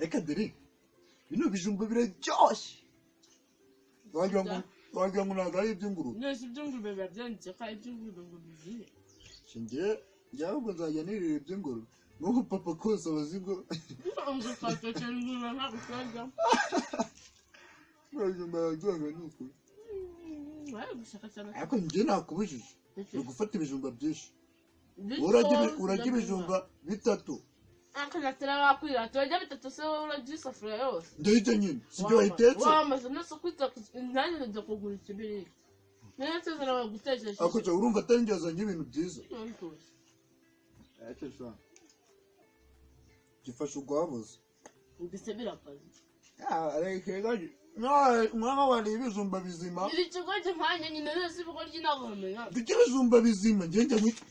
areka dore bino bijumba biraryoshye wagira ngo ntabwo ari iby'ingurube nese iby'ingurube biba byanditse ko ari iby'ingurube ngo bizihe njye ahubwo nzajya nirira iby'ingurube nk'uko papa kose abazi ngo ukatekera ingurube ntabwo utajyamo ibijumba biraryoha ni ukuri bari gushaka cyane ariko njye nakubujije ni ugufata ibijumba byinshi urajya ibijumba 3 akanatira wakwira turajya 3 se urajya isafuriya yose ndahita nyine sibyo wayitetse wamaze nose kwita nanjye njya kugura ikibiriti niyo nsezera bagutekereje ako cyo urumva atangezanye ibintu byiza gifasha ugwabuze mbese birakaze arekegaje mwana wari ibijumba bizima iri kigo cy'impanye nyine nose ibigo ry'inabamenya ibijumba bizima ngende mwita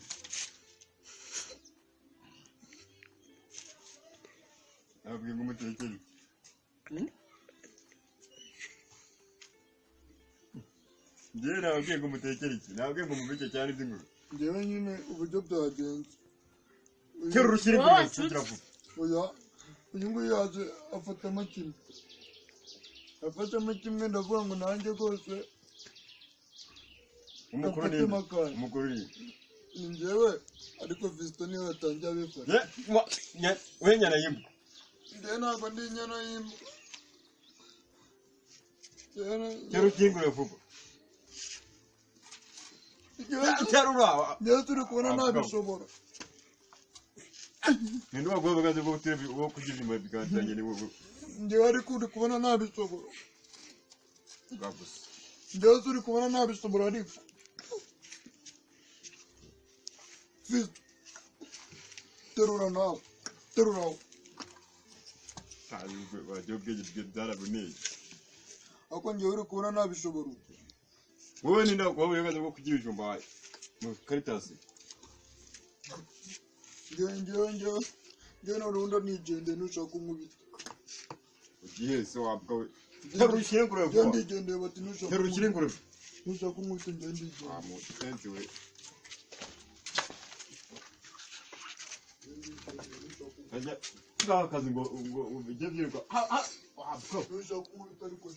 abwiye ngo mutekere njyewe nababwiye ngo mutekere iki nababwiye ngo mubike cyane iby'ingurube njyewe nyine uburyo byagenze kera urushyira ingurube kugira ngo oya uyu nguyu yaje afatamo kimwe ndavuga ngo nanjye rwose umukuru ni njyewe ariko Fiston niwe yatangiye abifata we nyana y'imbwa njyewe ntabwo ndi inyana y'imbwa kera ukingure vuba njyewe turi kubona ntabishobora ninde waguha bagaze bwo kugira inyuma biganjanye ni wowe njyewe ariko uri kubona ntabishobora njyewe turi kubona ntabishobora ariko Fiston terura nawe wajya ubwenge byaraboneye ariko njyewe uri kubona ntabishobora wowe ninde waguha uburenganzira bwo kugira ibijumba mu karitasi njyewe n'urundi nigende nushaka umubiri ugiye se wabwa we terura ushyire ingurube vuba ndigendeye bati nushaka ushyire ingurube nushaka umubiri njyewe ndigende mutenzi we ajya ngaho akazi ngo ujye byirirwa nushaka umubiri ariko